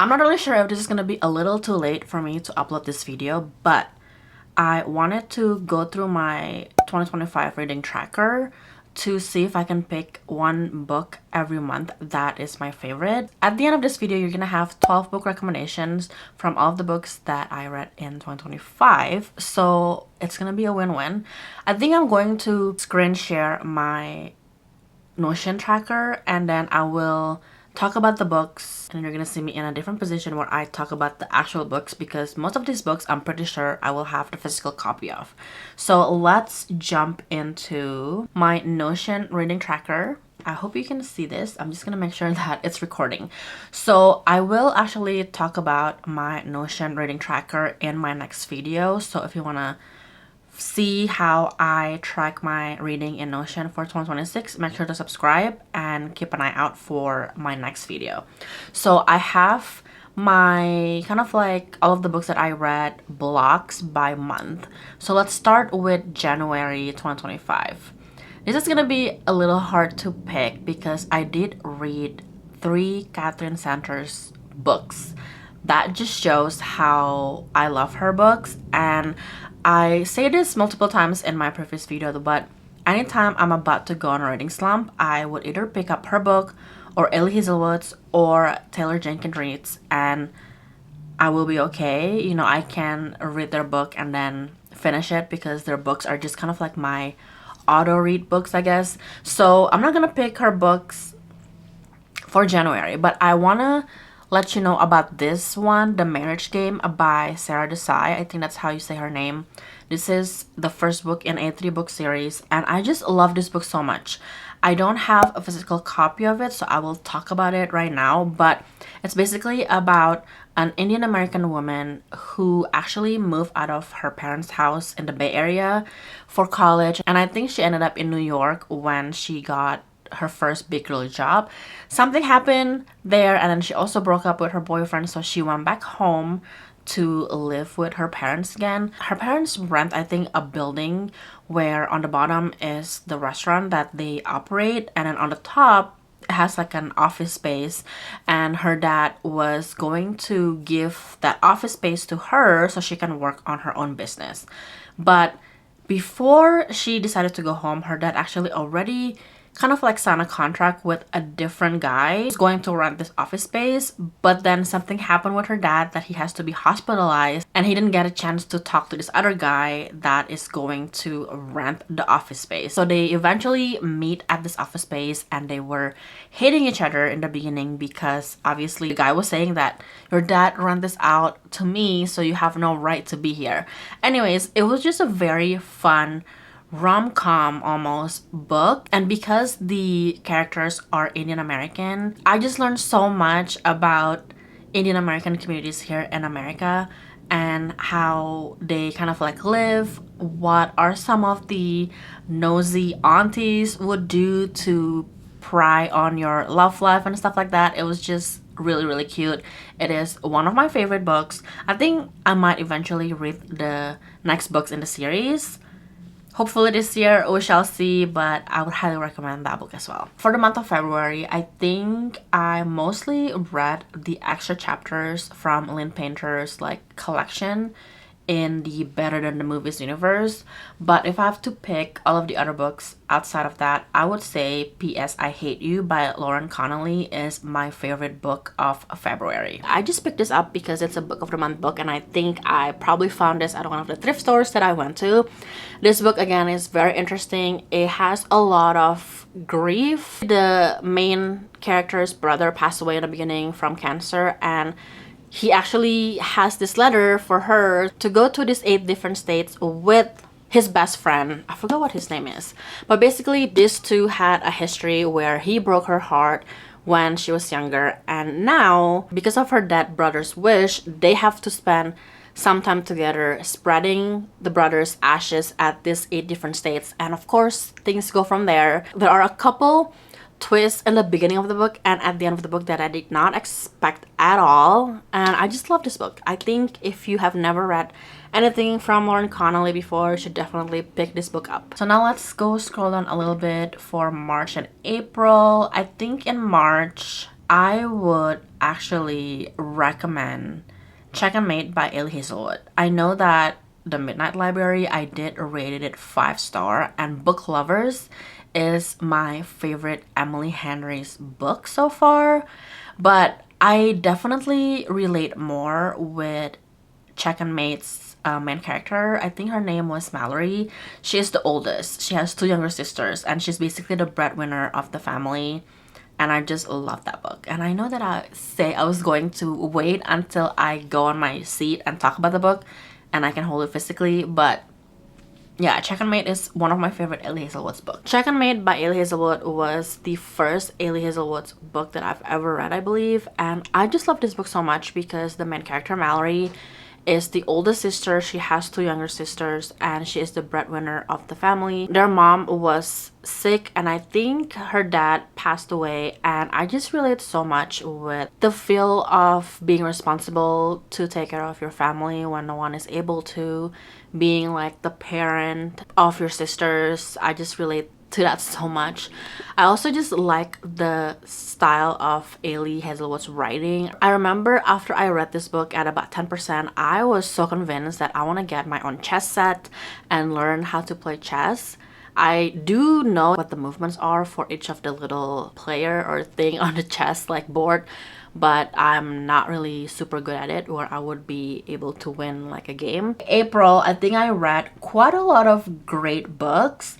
I'm not really sure if this is gonna be a little too late for me to upload this video, but I wanted to go through my 2025 reading tracker to see if I can pick one book every month that is my favorite. At the end of this video, you're gonna have 12 book recommendations from all of the books that I read in 2025. So it's gonna be a win-win. I think I'm going to screen share my Notion tracker, and then I will talk about the books, and you're gonna see me in a different position where I talk about the actual books, because most of these books I'm pretty sure I will have the physical copy of. So let's jump into my Notion reading tracker. I hope you can see this. I'm just gonna make sure that it's recording. So I will actually talk about my Notion reading tracker in my next video. So if you wanna see how I track my reading in Notion for 2026, make sure to subscribe and keep an eye out for my next video. So I have my kind of like all of the books that I read blocks by month. So let's start with January 2025. This is gonna be a little hard to pick because I did read 3 Catherine Sanders books. That just shows how I love her books, and I say this multiple times in my previous video, but anytime I'm about to go on a reading slump, I would either pick up her book or Ellie Hazelwood's or Taylor Jenkins Reid's, and I will be okay. You know, I can read their book and then finish it because their books are just kind of like my auto read books, I guess. So I'm not gonna pick her books for January, but I wanna let you know about this one, The Marriage Game by Sarah Desai. I think that's how you say her name. This is the first book in a 3-book series, and I just love this book so much. I don't have a physical copy of it, so I will talk about it right now, but it's basically about an Indian American woman who actually moved out of her parents' house in the Bay Area for college, and I think she ended up in New York when she got her first big girl job. Something happened there, and then she also broke up with her boyfriend, so she went back home to live with her parents again. Her parents rent, I think, a building where on the bottom is the restaurant that they operate, and then on the top it has like an office space, and her dad was going to give that office space to her so she can work on her own business. But before she decided to go home, her dad actually already kind of like signed a contract with a different guy who's going to rent this office space, but then something happened with her dad that he has to be hospitalized, and he didn't get a chance to talk to this other guy that is going to rent the office space. So they eventually meet at this office space, and they were hating each other in the beginning because obviously the guy was saying that your dad rent this out to me, so you have no right to be here. Anyways, it was just a very fun rom-com almost book, and because the characters are Indian American, I just learned so much about Indian American communities here in America and how they kind of like live, what are some of the nosy aunties would do to pry on your love life and stuff like that. It was just really cute. It is one of my favorite books. I think I might eventually read the next books in the series. Hopefully this year, we shall see, but I would highly recommend that book as well. For the month of February, I think I mostly read the extra chapters from Lynn Painter's like collection in the Better Than the Movies universe. But if I have to pick all of the other books outside of that, I would say P.S. I Hate You by Lauren Connolly is my favorite book of February. I just picked this up because it's a book of the month book, and I think I probably found this at one of the thrift stores that I went to. This book again is very interesting. It has a lot of grief. The main character's brother passed away in the beginning from cancer, and he actually has this letter for her to go to these 8 different states with his best friend. I forgot what his name is. But basically, these two had a history where he broke her heart when she was younger. And now, because of her dead brother's wish, they have to spend some time together spreading the brother's ashes at these 8 different states. And of course, things go from there. There are a couple twist in the beginning of the book and at the end of the book that I did not expect at all, and I just love this book. I think if you have never read anything from Lauren Connolly before, you should definitely pick this book up. So now let's go scroll down a little bit for March and April. I think in March I would actually recommend Check and Mate by Ailey Hazelwood. I know that The Midnight Library, I did rated it 5-star, and Book Lovers is my favorite Emily Henry's book so far, but I definitely relate more with Check and Mate's main character. I think her name was Mallory. She is the oldest. She has two younger sisters, and she's basically the breadwinner of the family. And I just love that book. And I know that I say I was going to wait until I go on my seat and talk about the book and I can hold it physically, but yeah, Check and Mate is one of my favorite Ailey Hazelwood's books. Check and Mate by Ailey Hazelwood was the first Ailey Hazelwood's book that I've ever read, I believe. And I just love this book so much because the main character, Mallory, is the oldest sister. She has two younger sisters and she is the breadwinner of the family. Their mom was sick and I think her dad passed away, and I just relate so much with the feel of being responsible to take care of your family when no one is able to, being like the parent of your sisters. I just relate to that so much. I also just like the style of Ailey Hazelwood's writing. I remember after I read this book at about 10%, I was so convinced that I want to get my own chess set and learn how to play chess. I do know what the movements are for each of the little player or thing on the chess like board, but I'm not really super good at it where I would be able to win like a game. April, I think I read quite a lot of great books.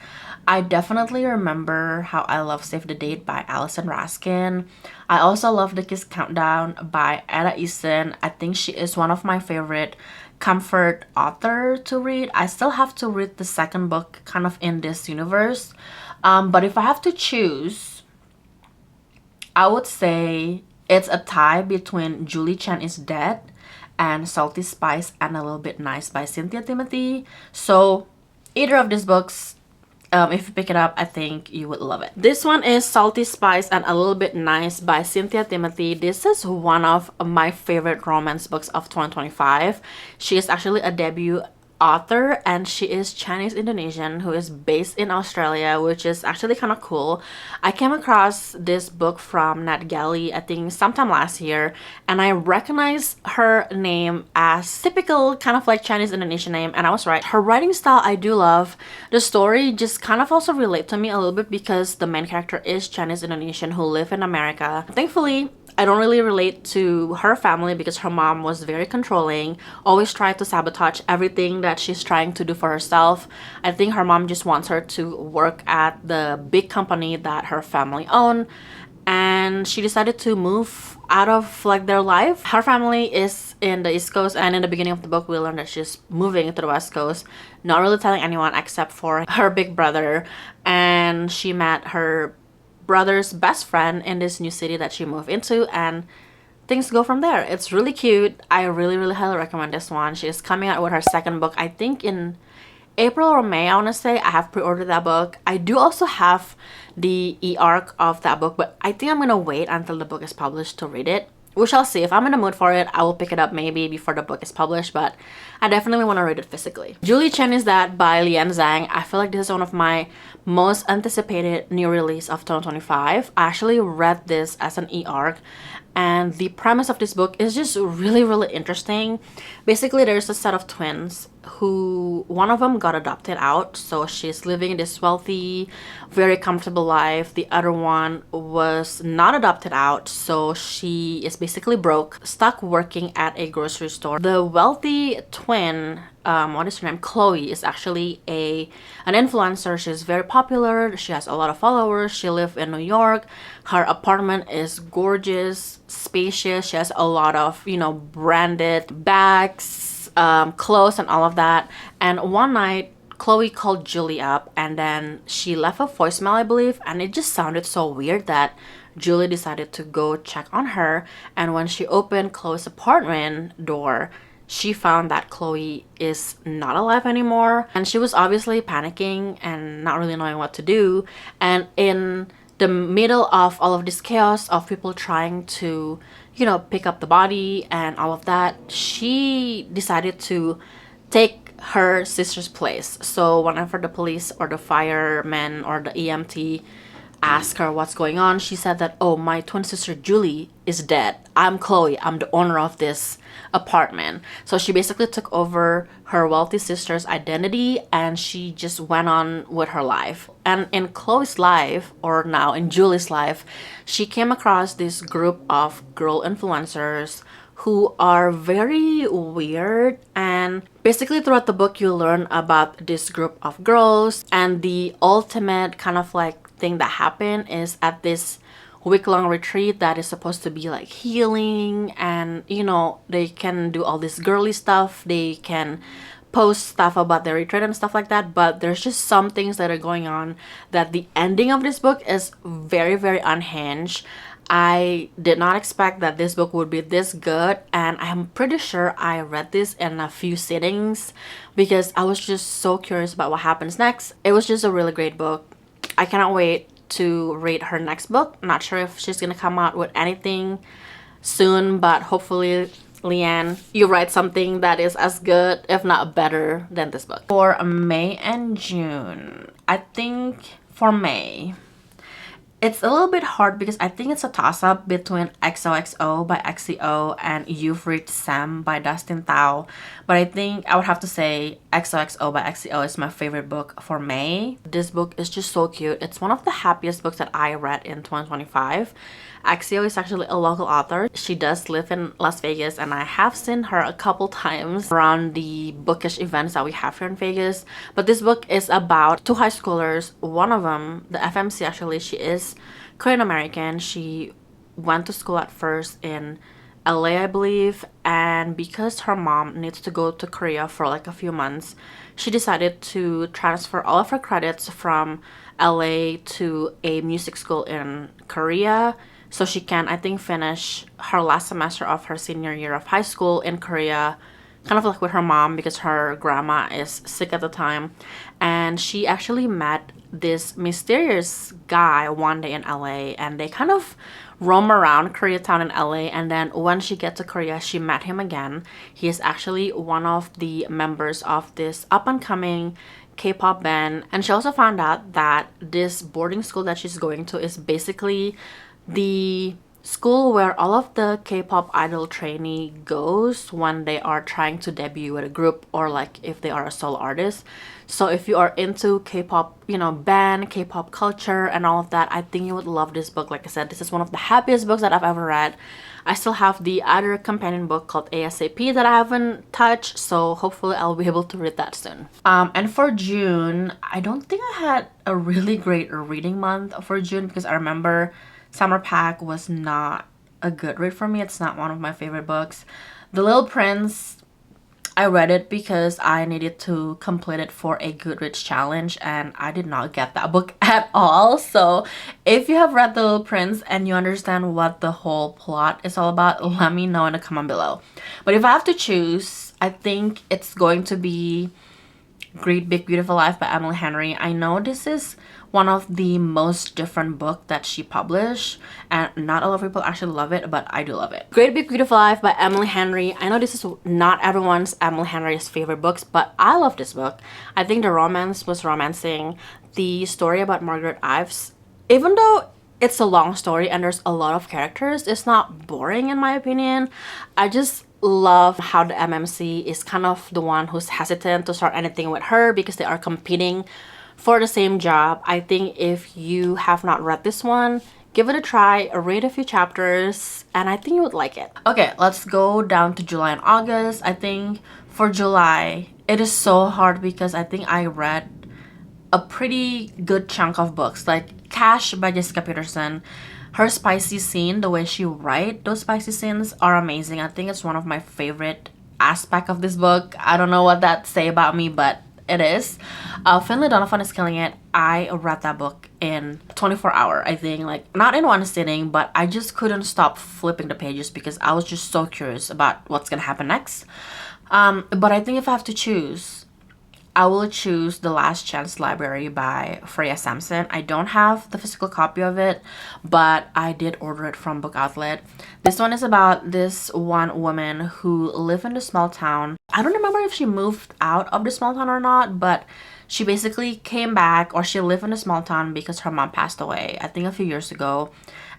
I definitely remember How I Love Save the Date by Alison Raskin. I also love The Kiss Countdown by Ada Easton. I think she is one of my favorite comfort author to read. I still have to read the second book kind of in this universe. But if I have to choose, I would say it's a tie between Julie Chen is Dead and Salty Spice and a Little Bit Nice by Cynthia Timothy. So either of these books, if you pick it up, I think you would love it. This one is Salty Spice and a Little Bit Nice by Cynthia Timothy. This is one of my favorite romance books of 2025. She is actually a debut author and she is Chinese Indonesian who is based in Australia, which is actually kind of cool. I came across this book from NetGalley I think sometime last year, and I recognized her name as typical kind of like Chinese Indonesian name, and I was right. Her writing style I do love. The story just kind of also relate to me a little bit because the main character is Chinese Indonesian who live in America. Thankfully, I don't really relate to her family because her mom was very controlling, always tried to sabotage everything that she's trying to do for herself. I think her mom just wants her to work at the big company that her family own, and she decided to move out of like their life. Her family is in the East Coast, and in the beginning of the book we learn that she's moving to the West Coast, not really telling anyone except for her big brother. And she met her brother's best friend in this new city that she moved into, and things go from there. It's really cute. I really highly recommend this one. She's coming out with her second book I think in April or May, I want to say. I have pre-ordered that book. I do also have the e-arc of that book, but I think I'm gonna wait until the book is published to read it. We shall see. If I'm in the mood for it, I will pick it up maybe before the book is published, but I definitely want to read it physically. Julie Chen is That by Lian Zhang. I feel like this is one of my most anticipated new release of 2025. I actually read this as an e-arc, and the premise of this book is just really interesting. Basically, there's a set of twins who one of them got adopted out, so she's living this wealthy, very comfortable life. The other one was not adopted out, so she is basically broke, stuck working at a grocery store. The wealthy twin, what is her name, Chloe, is actually an influencer. She's very popular, she has a lot of followers, she lives in New York. Her apartment is gorgeous, spacious. She has a lot of, you know, branded bags, clothes and all of that. And one night Chloe called Julie up, and then she left a voicemail, I believe, and it just sounded so weird that Julie decided to go check on her. And when she opened Chloe's apartment door, she found that Chloe is not alive anymore, and she was obviously panicking and not really knowing what to do. And in the middle of all of this chaos of people trying to, you know, pick up the body and all of that, she decided to take her sister's place. So whenever the police or the firemen or the EMT asked her what's going on, she said that, oh, my twin sister Julie is dead. I'm Chloe. I'm the owner of this apartment. So she basically took over her wealthy sister's identity and she just went on with her life. And in Chloe's life, or now in Julie's life, she came across this group of girl influencers who are very weird, and basically throughout the book you learn about this group of girls, and the ultimate kind of like thing that happened is at this week-long retreat that is supposed to be like healing, and you know, they can do all this girly stuff, they can post stuff about their retreat and stuff like that, but there's just some things that are going on that the ending of this book is very, very unhinged. I did not expect that this book would be this good, and I'm pretty sure I read this in a few sittings because I was just so curious about what happens next. It was just a really great book. I cannot wait to read her next book. Not sure if she's gonna come out with anything soon, but hopefully, Leanne, you write something that is as good, if not better, than this book. For May and June, I think for May, it's a little bit hard because I think it's a toss-up between XOXO by XCO and You've Reached Sam by Dustin Thau. But I think I would have to say XOXO by XCO is my favorite book for May. This book is just so cute. It's one of the happiest books that I read in 2025. XCO is actually a local author. She does live in Las Vegas, and I have seen her a couple times around the bookish events that we have here in Vegas. But this book is about two high schoolers. One of them, the FMC actually, she is Korean American. She went to school at first in LA, I believe, and because her mom needs to go to Korea for like a few months, she decided to transfer all of her credits from LA to a music school in Korea so she can, I think, finish her last semester of her senior year of high school in Korea, kind of like with her mom because her grandma is sick at the time. And she actually met this mysterious guy one day in LA, and they kind of roam around Koreatown in LA, and then when she gets to Korea, she met him again. He is actually one of the members of this up-and-coming K-pop band, and she also found out that this boarding school that she's going to is basically the school where all of the K-pop idol trainee goes when they are trying to debut with a group, or like if they are a solo artist. So if you are into K-pop, you know, band, K-pop culture and all of that, I think you would love this book. Like I said, this is one of the happiest books that I've ever read. I still have the other companion book called ASAP that I haven't touched, so hopefully I'll be able to read that soon. And for June, I don't think I had a really great reading month for June because I remember Summer Pack was not a good read for me. It's not one of my favorite books. The Little Prince, I read it because I needed to complete it for a Goodreads challenge, and I did not get that book at all. So if you have read The Little Prince and you understand what the whole plot is all about, let me know in the comment below. But if I have to choose, I think it's going to be Great Big Beautiful Life by Emily Henry. I know this is one of the most different book that she published, and not a lot of people actually love it, but I do love it. Great Big Beautiful Life by Emily Henry. I know this is not everyone's Emily Henry's favorite books, but I love this book. I think the romance was romancing. The story about Margaret Ives, even though it's a long story and there's a lot of characters, it's not boring in my opinion. I just love how the MMC is kind of the one who's hesitant to start anything with her because they are competing for the same job. I think if you have not read this one, give it a try, read a few chapters, and I think you would like it. Okay, let's go down to July and August. I think for July, it is so hard because I think I read a pretty good chunk of books, like Cash by Jessica Peterson. Her spicy scene, the way she writes those spicy scenes are amazing. I think it's one of my favorite aspects of this book. I don't know what that say about me, but it is. Finley Donovan is killing it. I read that book in 24 hours, I think, like not in one sitting, but I just couldn't stop flipping the pages because I was just so curious about what's gonna happen next. But I think if I have to choose, I will choose The Last Chance Library by Freya Sampson. I don't have the physical copy of it, but I did order it from Book Outlet. This one is about this one woman who lived in a small town. I don't remember if she moved out of the small town or not, but she basically came back, or she lived in a small town because her mom passed away, I think a few years ago.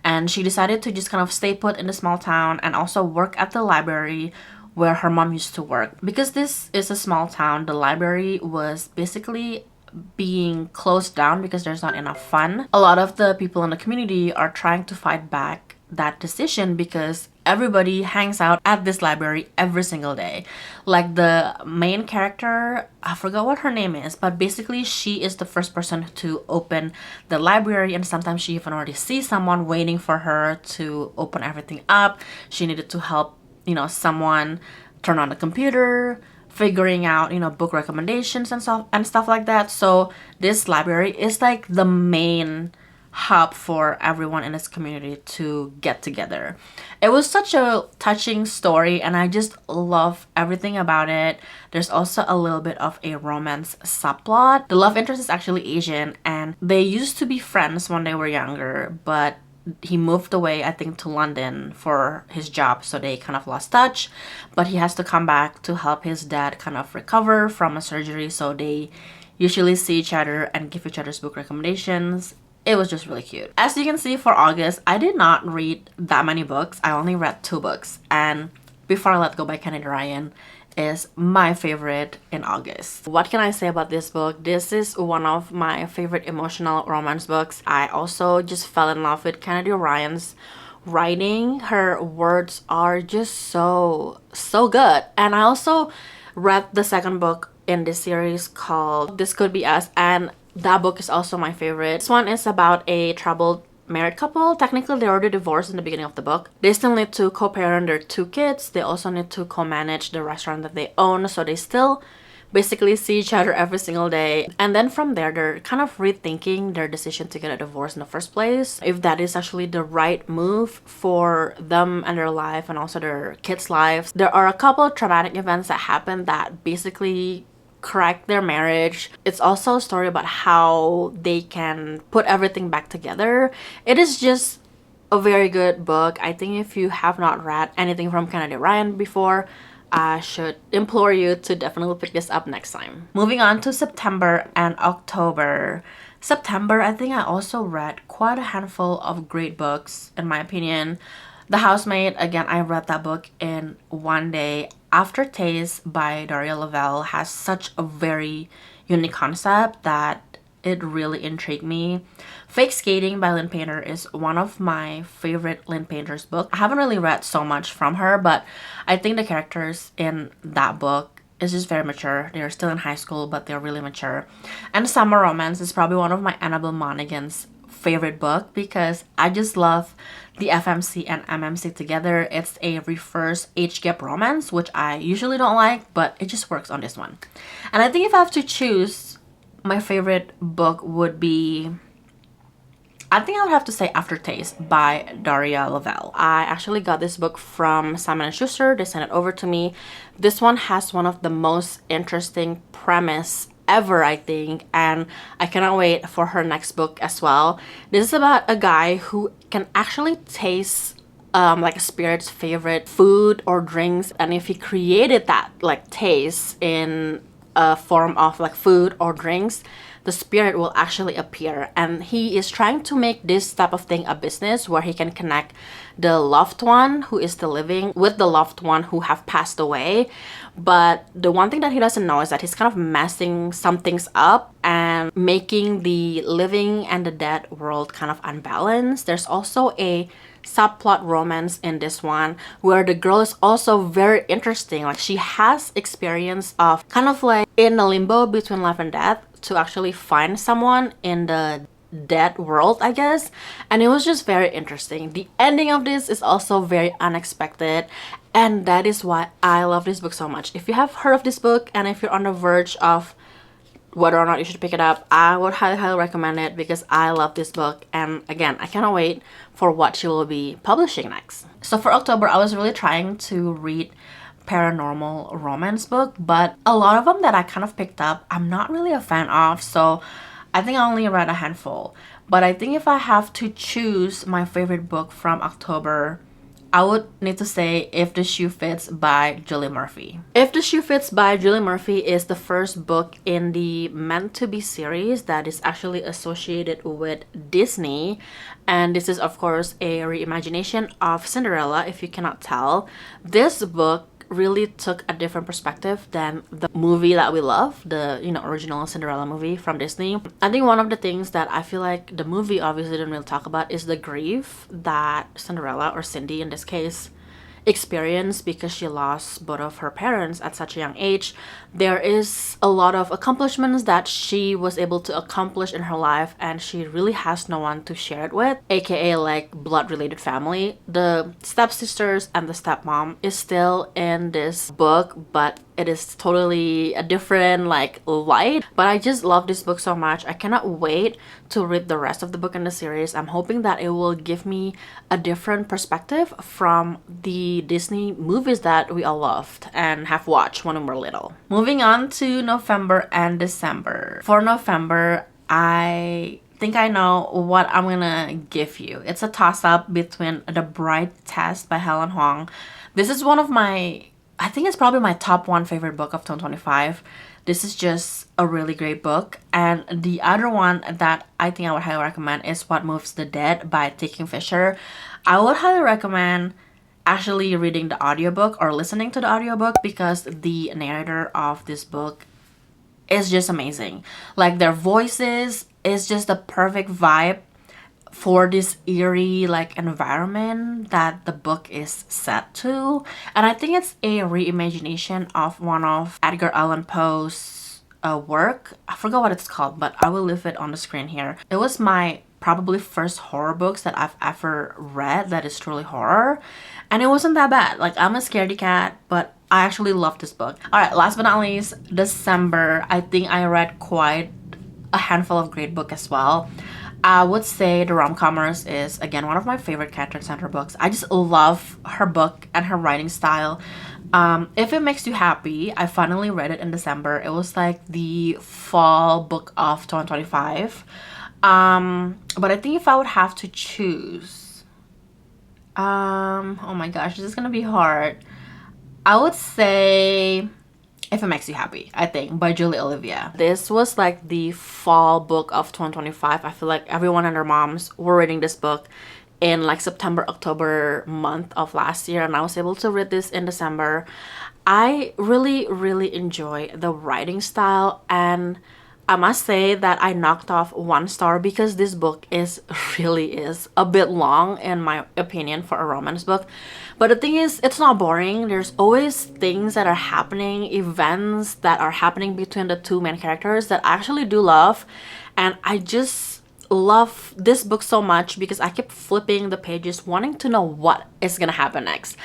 And she decided to just kind of stay put in the small town and also work at the library where her mom used to work. Because this is a small town, the library was basically being closed down because there's not enough fun. A lot of the people in the community are trying to fight back that decision because everybody hangs out at this library every single day. Like the main character, I forgot what her name is, but basically she is the first person to open the library, and sometimes she even already sees someone waiting for her to open everything up. She needed to help, you know, someone turn on the computer, figuring out, you know, book recommendations and stuff like that. So this library is like the main hub for everyone in this community to get together. It was such a touching story, and I just love everything about it. There's also a little bit of a romance subplot. The love interest is actually Asian, and they used to be friends when they were younger, but he moved away, I think, to London for his job, so they kind of lost touch. But he has to come back to help his dad kind of recover from a surgery, so they usually see each other and give each other's book recommendations. It was just really cute. As you can see, for August, I did not read that many books. I only read 2 books. And Before I Let Go by Kennedy Ryan is my favorite in August. What can I say about this book? This is one of my favorite emotional romance books. I also just fell in love with Kennedy Ryan's writing. Her words are just so good. And I also read the second book in this series called This Could Be Us, and that book is also my favorite. This one is about a troubled married couple. Technically, they already divorced in the beginning of the book. They still need to co-parent their 2 kids. They also need to co-manage the restaurant that they own, so they still basically see each other every single day. And then from there, they're kind of rethinking their decision to get a divorce in the first place, if that is actually the right move for them and their life and also their kids' lives. There are a couple of traumatic events that happen that basically correct their marriage. It's also a story about how they can put everything back together. It is just a very good book. I think if you have not read anything from Kennedy Ryan before, I should implore you to definitely pick this up next time. Moving on to September and October. September, I think I also read quite a handful of great books, in my opinion. The Housemaid, again, I read that book in one day. Aftertaste by Daria Lavelle has such a very unique concept that it really intrigued me. Fake Skating by Lynn Painter is one of my favorite Lynn Painter's books. I haven't really read so much from her, but I think the characters in that book is just very mature. They're still in high school, but they're really mature. And Summer Romance is probably one of my Annabelle Monaghan's favorite book because I just love the FMC and MMC together. It's a reverse age gap romance, which I usually don't like, but it just works on this one. And I think if I have to choose, my favorite book would be, I think I would have to say Aftertaste by Daria Lavelle. I actually got this book from Simon & Schuster. They sent it over to me. This one has one of the most interesting premise ever, I think, and I cannot wait for her next book as well. This is about a guy who can actually taste like a spirit's favorite food or drinks, and if he created that like taste in a form of like food or drinks, the spirit will actually appear. And he is trying to make this type of thing a business where he can connect the loved one who is still living with the loved one who have passed away. But the one thing that he doesn't know is that he's kind of messing some things up and making the living and the dead world kind of unbalanced. There's also a subplot romance in this one where the girl is also very interesting. Like, she has experience of kind of like in a limbo between life and death to actually find someone in the dead world, I guess. And it was just very interesting. The ending of this is also very unexpected, and that is why I love this book so much. If you have heard of this book and if you're on the verge of whether or not you should pick it up, I would highly recommend it because I love this book. And again, I cannot wait for what she will be publishing next. So for October, I was really trying to read paranormal romance book, but a lot of them that I kind of picked up, I'm not really a fan of, so I think I only read a handful. But I think if I have to choose my favorite book from October, I would need to say If the Shoe Fits by Julie Murphy. If the Shoe Fits by Julie Murphy is the first book in the Meant to Be series that is actually associated with Disney. And this is, of course, a reimagination of Cinderella, if you cannot tell. This book really took a different perspective than the movie that we love, the original Cinderella movie from Disney. I think one of the things that I feel like the movie obviously didn't really talk about is the grief that Cinderella, or Cindy in this case, experienced because she lost both of her parents at such a young age. There is a lot of accomplishments that she was able to accomplish in her life, and she really has no one to share it with, aka like blood related family. The stepsisters and the stepmom is still in this book, but it is totally a different like light. But I just love this book so much. I cannot wait to read the rest of the book in the series. I'm hoping that it will give me a different perspective from the Disney movies that we all loved and have watched when we were little. Moving on to November and December. For November, I think I know what I'm gonna give you. It's a toss-up between The Bright Test by Helen Huang. This is one of my, I think it's probably my top one favorite book of 2025. This is just a really great book. And the other one that I think I would highly recommend is What Moves the Dead by T.K. Fisher. I would highly recommend actually reading the audiobook or listening to the audiobook because the narrator of this book is just amazing. Like, their voices is just the perfect vibe for this eerie like environment that the book is set to. And I think it's a reimagination of one of Edgar Allan Poe's work. I forgot what it's called, but I will leave it on the screen here. It was my probably first horror books that I've ever read that is truly horror, and it wasn't that bad. Like, I'm a scaredy cat, but I actually love this book. All right, last but not least, December. I think I read quite a handful of great books as well. I would say The Rom-Comers is, again, one of my favorite Catherine Center books. I just love her book and her writing style. If It Makes You Happy, I finally read it in December. It was like the fall book of 2025. But I think if I would have to choose, oh my gosh, this is gonna be hard. I would say If It Makes You Happy, I think, by Julie Olivia. This was like the fall book of 2025. I feel like everyone and their moms were reading this book in like September, October month of last year, and I was able to read this in December. I really, really enjoy the writing style, and I must say that I knocked off 1 star because this book really is a bit long in my opinion for a romance book. But the thing is, it's not boring. There's always things that are happening, events that are happening between the two main characters that I actually do love. And I just love this book so much because I keep flipping the pages wanting to know what is gonna happen next.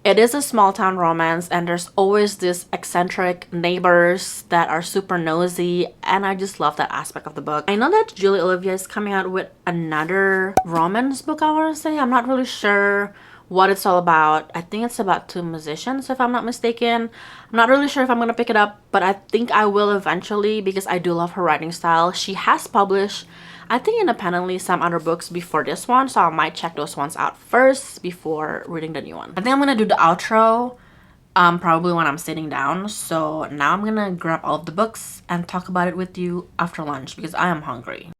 It is a small town romance, and there's always these eccentric neighbors that are super nosy, and I just love that aspect of the book. I know that Julie Olivia is coming out with another romance book, I want to say. I'm not really sure what it's all about. I think it's about 2 musicians, if I'm not mistaken. I'm not really sure if I'm gonna pick it up, but I think I will eventually because I do love her writing style. She has published, I think, independently some other books before this one, so I might check those ones out first before reading the new one. I think I'm gonna do the outro probably when I'm sitting down. So now I'm gonna grab all of the books and talk about it with you after lunch because I am hungry.